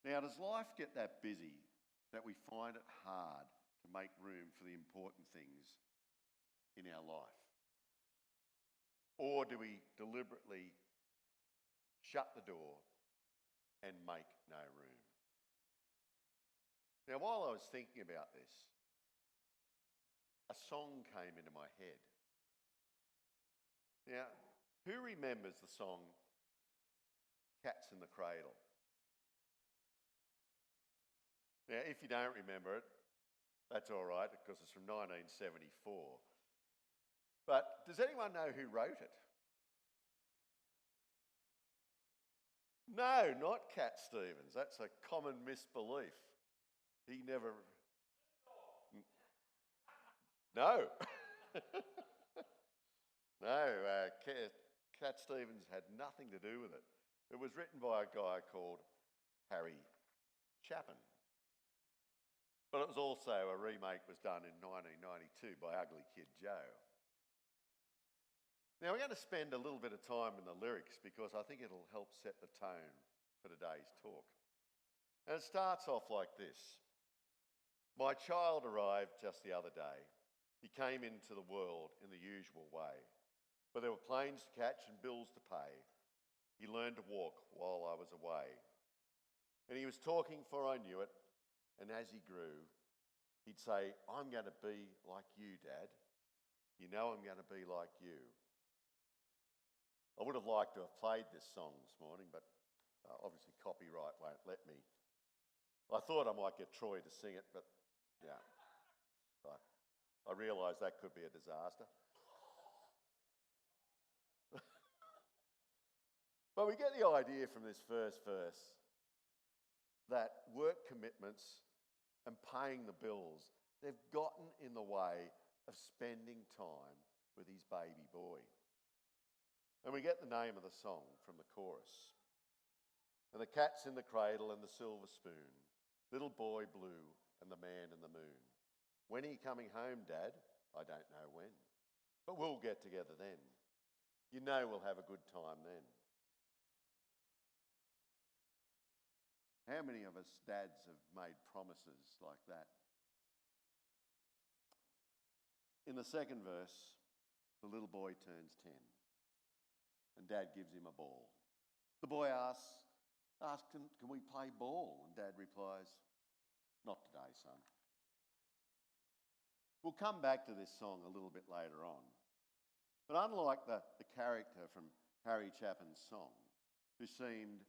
Now, does life get that busy that we find it hard to make room for the important things in our life? Or do we deliberately shut the door and make no room? Now, while I was thinking about this, a song came into my head. Now, who remembers the song Cats in the Cradle? Now, if you don't remember it, that's all right because it's from 1974. But does anyone know who wrote it? No, not Cat Stevens. That's a common misbelief. He never... No. No, Cat Stevens had nothing to do with it. It was written by a guy called Harry Chapin. But it was also a remake was done in 1992 by Ugly Kid Joe. Now we're going to spend a little bit of time in the lyrics because I think it'll help set the tone for today's talk. And it starts off like this. My child arrived just the other day. He came into the world in the usual way. But there were planes to catch and bills to pay. He learned to walk while I was away. And he was talking for I knew it. And as he grew, he'd say, I'm going to be like you, Dad. You know I'm going to be like you. I would have liked to have played this song this morning, but obviously copyright won't let me. I thought I might get Troy to sing it, but yeah, I realised that could be a disaster. But we get the idea from this first verse that work commitments and paying the bills, they've gotten in the way of spending time with his baby boy. And we get the name of the song from the chorus. And the cat's in the cradle and the silver spoon, little boy blue and the man in the moon. When are you coming home, Dad? I don't know when. But we'll get together then. You know we'll have a good time then. How many of us dads have made promises like that? In the second verse, the little boy turns 10 and Dad gives him a ball. The boy asks, can we play ball? And Dad replies, not today, son. We'll come back to this song a little bit later on. But unlike the character from Harry Chapin's song, who seemed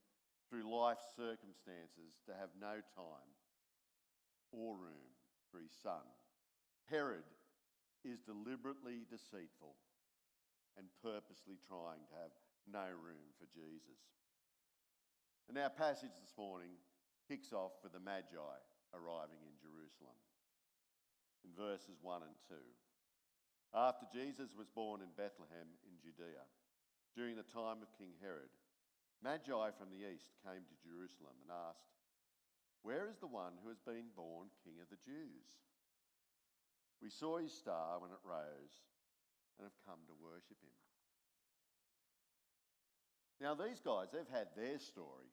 through life's circumstances to have no time or room for his son, Herod is deliberately deceitful and purposely trying to have no room for Jesus. And our passage this morning kicks off with the Magi arriving in Jerusalem in verses 1 and 2. After Jesus was born in Bethlehem in Judea, during the time of King Herod, Magi from the east came to Jerusalem and asked, where is the one who has been born King of the Jews? We saw his star when it rose and have come to worship him. Now these guys, they've had their story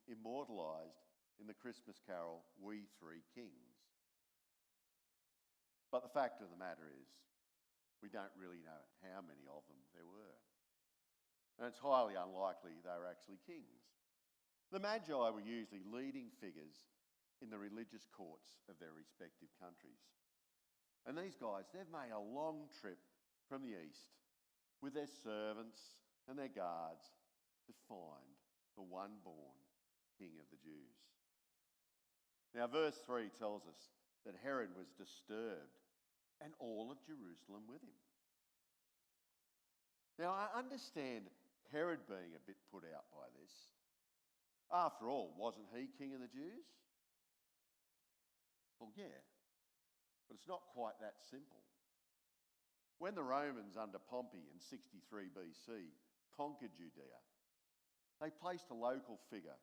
immortalised in the Christmas carol, We Three Kings. But the fact of the matter is, we don't really know how many of them there were. And it's highly unlikely they were actually kings. The Magi were usually leading figures in the religious courts of their respective countries. And these guys, they've made a long trip from the east with their servants and their guards to find the one born King of the Jews. Now, verse 3 tells us that Herod was disturbed and all of Jerusalem with him. Now, I understand Herod being a bit put out by this. After all, wasn't he King of the Jews? Well, yeah, but it's not quite that simple. When the Romans under Pompey in 63 BC conquered Judea, they placed a local figure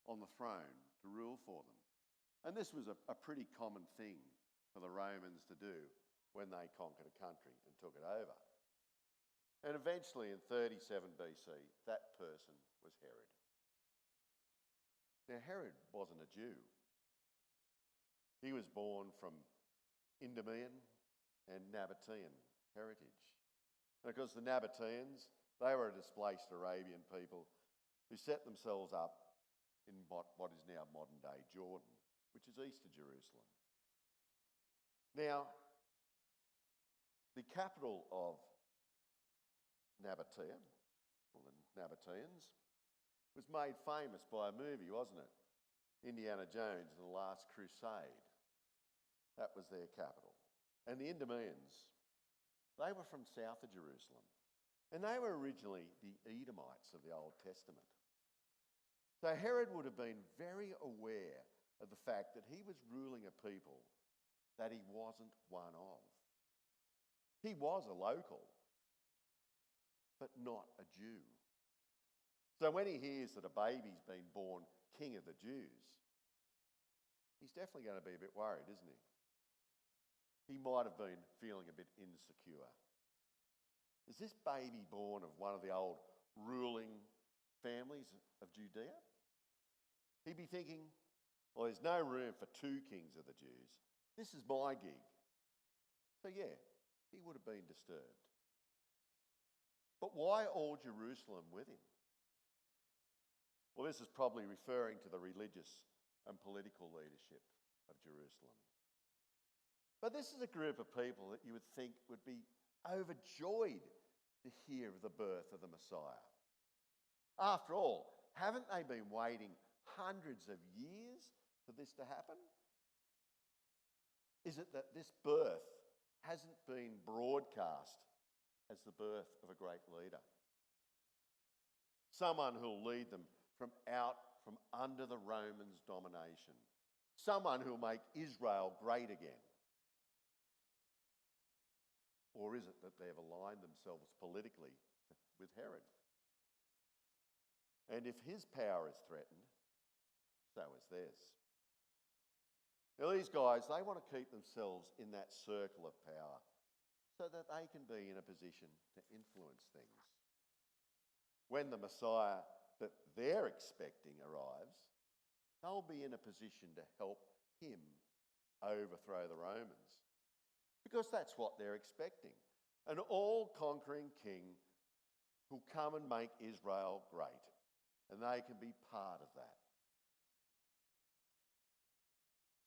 on the throne to rule for them. And this was a pretty common thing for the Romans to do when they conquered a country and took it over. And eventually in 37 BC, that person was Herod. Now, Herod wasn't a Jew. He was born from Idumean and Nabatean heritage. And of course, the Nabateans, they were a displaced Arabian people who set themselves up in what is now modern-day Jordan, which is east of Jerusalem. Now, the capital of Nabatea, or the Nabateans, was made famous by a movie, wasn't it? Indiana Jones and the Last Crusade. That was their capital. And the Idumeans, they were from south of Jerusalem. And they were originally the Edomites of the Old Testament. So Herod would have been very aware of the fact that he was ruling a people that he wasn't one of. He was a local, but not a Jew. So when he hears that a baby's been born king of the Jews, he's definitely going to be a bit worried, isn't he? He might have been feeling a bit insecure. Is this baby born of one of the old ruling families of Judea? He'd be thinking, well, there's no room for two kings of the Jews. This is my gig. So yeah, he would have been disturbed. But why all Jerusalem with him? Well, this is probably referring to the religious and political leadership of Jerusalem. But this is a group of people that you would think would be overjoyed to hear of the birth of the Messiah. After all, haven't they been waiting hundreds of years for this to happen? Is it that this birth hasn't been broadcast as the birth of a great leader? Someone who'll lead them from under the Romans' domination. Someone who'll make Israel great again. Or is it that they've aligned themselves politically with Herod? And if his power is threatened, so is theirs. Now these guys, they want to keep themselves in that circle of power so that they can be in a position to influence things. When the Messiah that they're expecting arrives, they'll be in a position to help him overthrow the Romans. Because that's what they're expecting. An all-conquering king who'll come and make Israel great. And they can be part of that.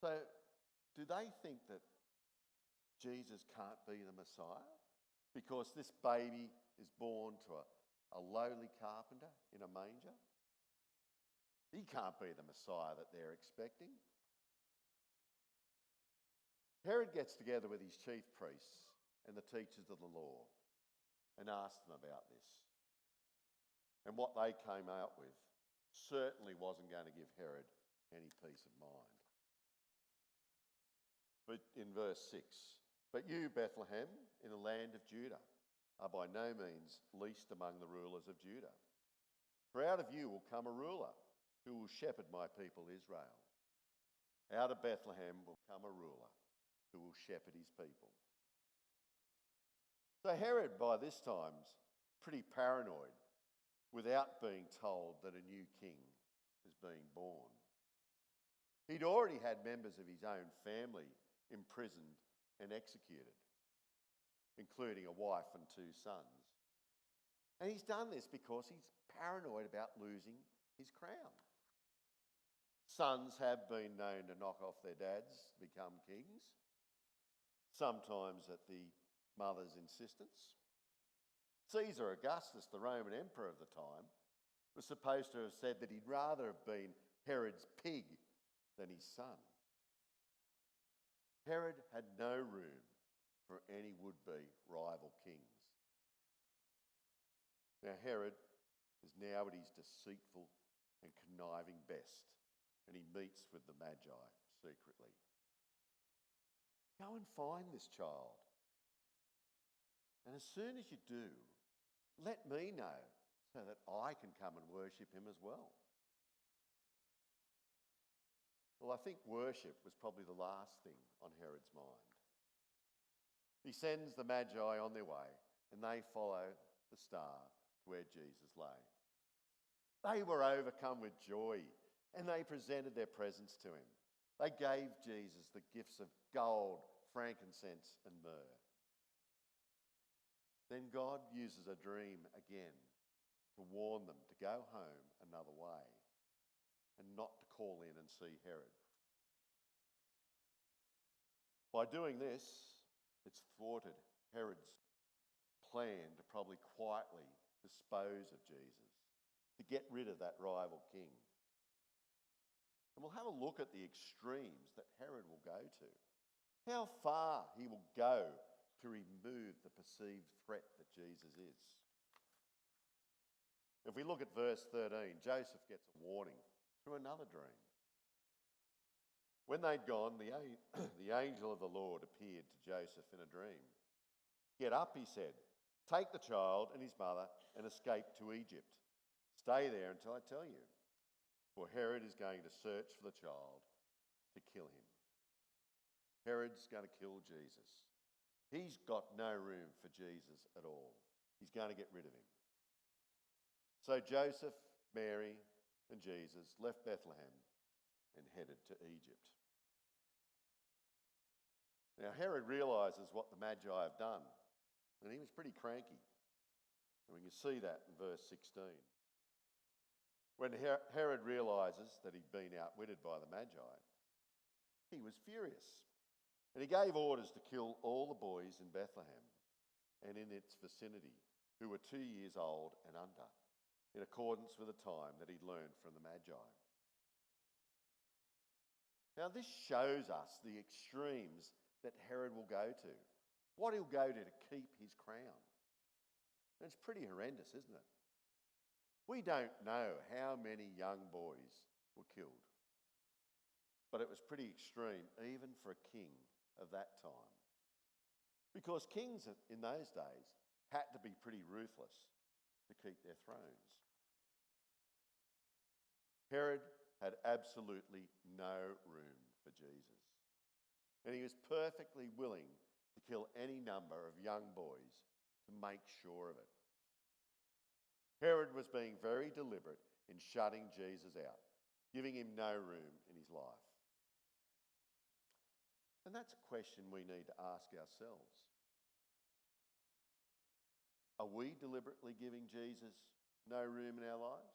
So, do they think that Jesus can't be the Messiah? Because this baby is born to a lowly carpenter in a manger? He can't be the Messiah that they're expecting. Herod gets together with his chief priests and the teachers of the law and asks them about this. And what they came out with certainly wasn't going to give Herod any peace of mind. But in verse 6, "But you, Bethlehem, in the land of Judah, are by no means least among the rulers of Judah. For out of you will come a ruler who will shepherd my people Israel. Out of Bethlehem will come a ruler who will shepherd his people." So Herod, by this time, is pretty paranoid without being told that a new king is being born. He'd already had members of his own family imprisoned and executed, including a wife and 2 sons. And he's done this because he's paranoid about losing his crown. Sons have been known to knock off their dads to become kings, sometimes at the mother's insistence. Caesar Augustus, the Roman emperor of the time, was supposed to have said that he'd rather have been Herod's pig than his son. Herod had no room for any would-be rival kings. Now Herod is now at his deceitful and conniving best, and he meets with the Magi secretly. "Go and find this child. And as soon as you do, let me know so that I can come and worship him as well." Well, I think worship was probably the last thing on Herod's mind. He sends the Magi on their way, and they follow the star to where Jesus lay. They were overcome with joy and they presented their presents to him. They gave Jesus the gifts of gold, frankincense, and myrrh. Then God uses a dream again to warn them to go home another way and not to call in and see Herod. By doing this, it's thwarted Herod's plan to probably quietly dispose of Jesus, to get rid of that rival king. And we'll have a look at the extremes that Herod will go to, how far he will go to remove the perceived threat that Jesus is. If we look at verse 13, Joseph gets a warning through another dream. When they'd gone, the angel of the Lord appeared to Joseph in a dream. "Get up," he said, "take the child and his mother and escape to Egypt. Stay there until I tell you, for Herod is going to search for the child to kill him." Herod's going to kill Jesus. He's got no room for Jesus at all. He's going to get rid of him. So Joseph, Mary, and Jesus left Bethlehem and headed to Egypt. Now Herod realises what the Magi have done, and he was pretty cranky. And we can see that in verse 16. When Herod realises that he'd been outwitted by the Magi, he was furious. And he gave orders to kill all the boys in Bethlehem and in its vicinity who were 2 years old and under, in accordance with the time that he'd learned from the Magi. Now this shows us the extremes that Herod will go to, what he'll go to keep his crown. And it's pretty horrendous, isn't it? We don't know how many young boys were killed, but it was pretty extreme even for a king of that time. Because kings in those days had to be pretty ruthless to keep their thrones. Herod had absolutely no room for Jesus, and he was perfectly willing to kill any number of young boys to make sure of it. Herod was being very deliberate in shutting Jesus out, giving him no room in his life. And that's a question we need to ask ourselves. Are we deliberately giving Jesus no room in our lives?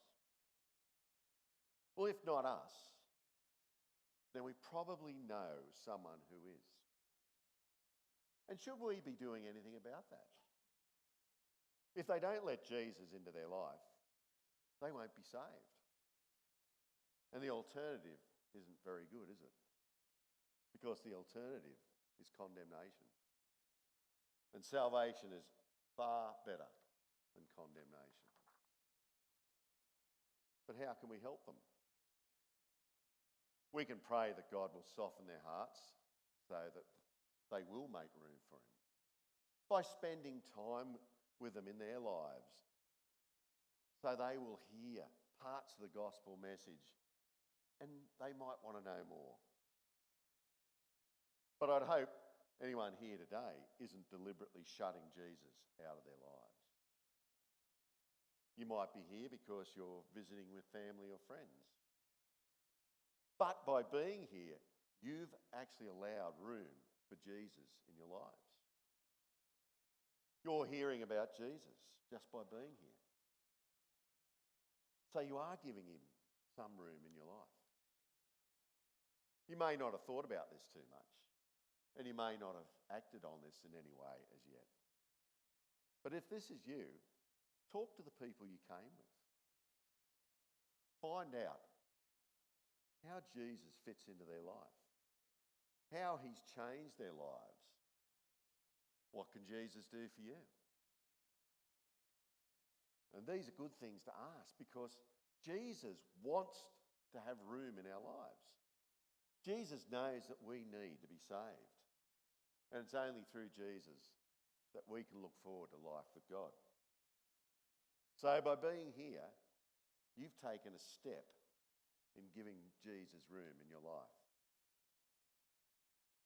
Well, if not us, then we probably know someone who is. And should we be doing anything about that? If they don't let Jesus into their life, they won't be saved. And the alternative isn't very good, is it? Because the alternative is condemnation. And salvation is far better than condemnation. But how can we help them? We can pray that God will soften their hearts so that they will make room for him by spending time with them in their lives so they will hear parts of the gospel message and they might want to know more. But I'd hope anyone here today isn't deliberately shutting Jesus out of their lives. You might be here because you're visiting with family or friends. But by being here, you've actually allowed room for Jesus in your lives. You're hearing about Jesus just by being here. So you are giving him some room in your life. You may not have thought about this too much, and you may not have acted on this in any way as yet. But if this is you, talk to the people you came with. Find out how Jesus fits into their life, how he's changed their lives. What can Jesus do for you? And these are good things to ask because Jesus wants to have room in our lives. Jesus knows that we need to be saved. And it's only through Jesus that we can look forward to life with God. So by being here, you've taken a step in giving Jesus room in your life.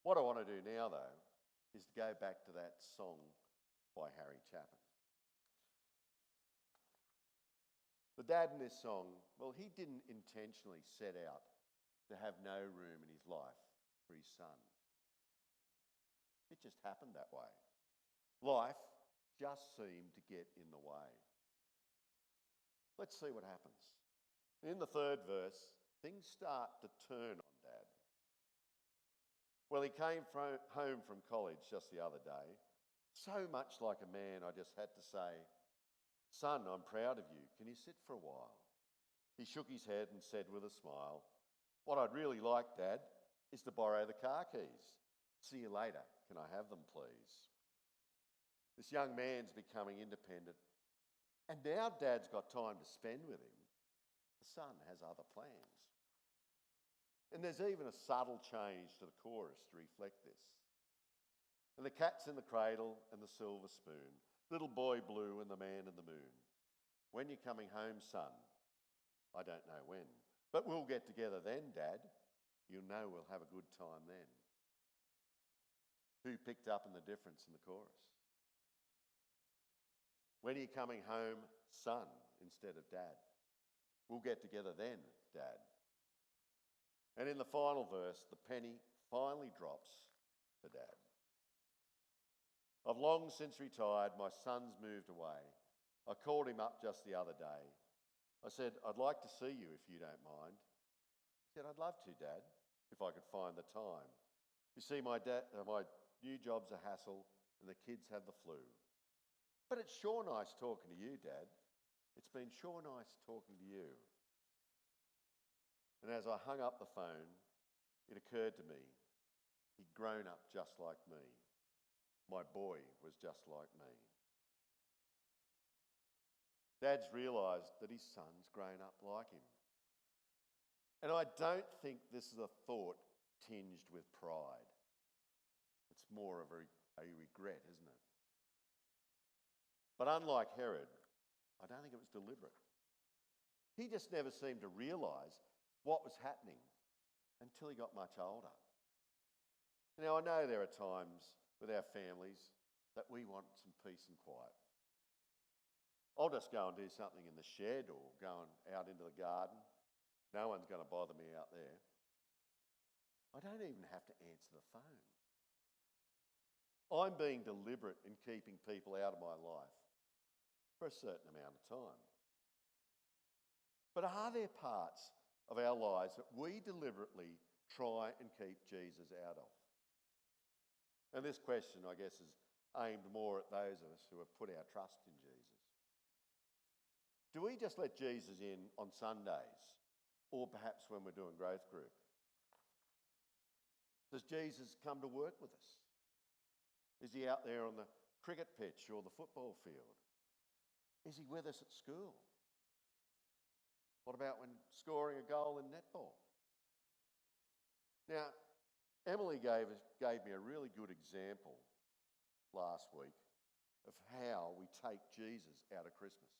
What I want to do now, though, is to go back to that song by Harry Chapin. The The dad in this song, well, he didn't intentionally set out to have no room in his life for his son. It just happened that way. Life just seemed to get in the way. Let's see what happens. In the third verse, things start to turn on Dad. Well, he came home from college just the other day, so much like a man I just had to say, "Son, I'm proud of you. Can you sit for a while?" He shook his head and said with a smile, "What I'd really like, Dad, is to borrow the car keys. See you later. Can I have them, please?" This young man's becoming independent, and now Dad's got time to spend with him. The son has other plans. And there's even a subtle change to the chorus to reflect this. And the cat's in the cradle and the silver spoon, little boy blue and the man in the moon. When you're coming home, son? I don't know when, but we'll get together then, Dad. You'll know we'll have a good time then. Who picked up on the difference in the chorus? When are you coming home, son, instead of Dad? We'll get together then, Dad. And in the final verse, the penny finally drops to Dad. I've long since retired, my son's moved away. I called him up just the other day. I said, "I'd like to see you if you don't mind." He said, "I'd love to, Dad, if I could find the time. You see, my new job's a hassle and the kids have the flu. But it's sure nice talking to you, Dad. It's been sure nice talking to you." And as I hung up the phone, it occurred to me, he'd grown up just like me. My boy was just like me. Dad's realised that his son's grown up like him. And I don't think this is a thought tinged with pride. It's more of a regret, isn't it? But unlike Herod, I don't think it was deliberate. He just never seemed to realise what was happening until he got much older. Now, I know there are times with our families that we want some peace and quiet. I'll just go and do something in the shed or going out into the garden. No one's going to bother me out there. I don't even have to answer the phone. I'm being deliberate in keeping people out of my life for a certain amount of time. But are there parts of our lives that we deliberately try and keep Jesus out of? And this question, I guess, is aimed more at those of us who have put our trust in Jesus. Do we just let Jesus in on Sundays, or perhaps when we're doing growth group? Does Jesus come to work with us? Is he out there on the cricket pitch or the football field? Is he with us at school? What about when scoring a goal in netball? Now, Emily gave me a really good example last week of how we take Jesus out of Christmas.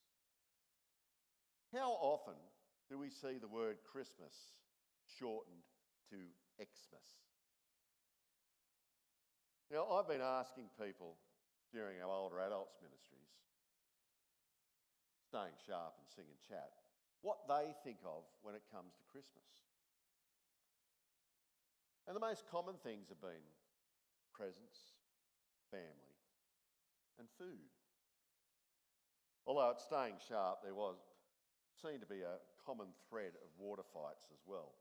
How often do we see the word Christmas shortened to Xmas? Now, I've been asking people during our older adults ministries, Staying Sharp and Sing and Chat, what they think of when it comes to Christmas. And the most common things have been presents, family, and food. Although at Staying Sharp there seemed to be a common thread of water fights as well.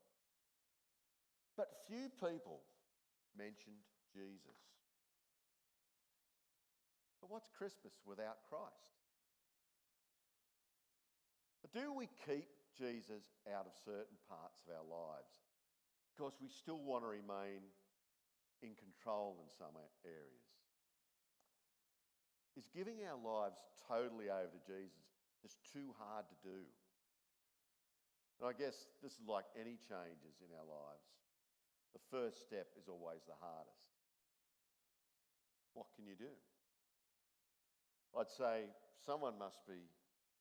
But few people mentioned Jesus. But what's Christmas without Christ? Do we keep Jesus out of certain parts of our lives because we still want to remain in control in some areas? Is giving our lives totally over to Jesus just too hard to do? And I guess this is like any changes in our lives. The first step is always the hardest. What can you do? I'd say someone must be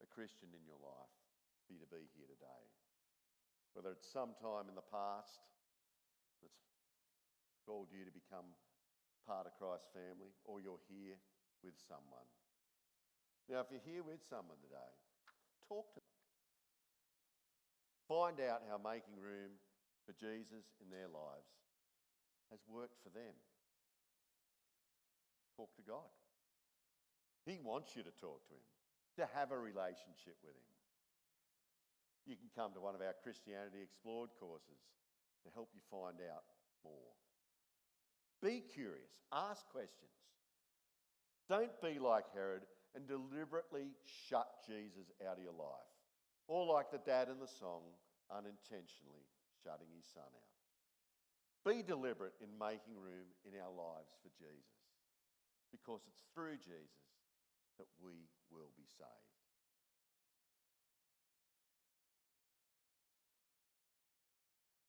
a Christian in your life for you to be here today. Whether it's some time in the past that's called you to become part of Christ's family, or you're here with someone. Now, if you're here with someone today, talk to them. Find out how making room for Jesus in their lives has worked for them. Talk to God. He wants you to talk to him, to have a relationship with him. You can come to one of our Christianity Explored courses to help you find out more. Be curious, ask questions. Don't be like Herod and deliberately shut Jesus out of your life, or like the dad in the song, unintentionally shutting his son out. Be deliberate in making room in our lives for Jesus, because it's through Jesus that we will be saved.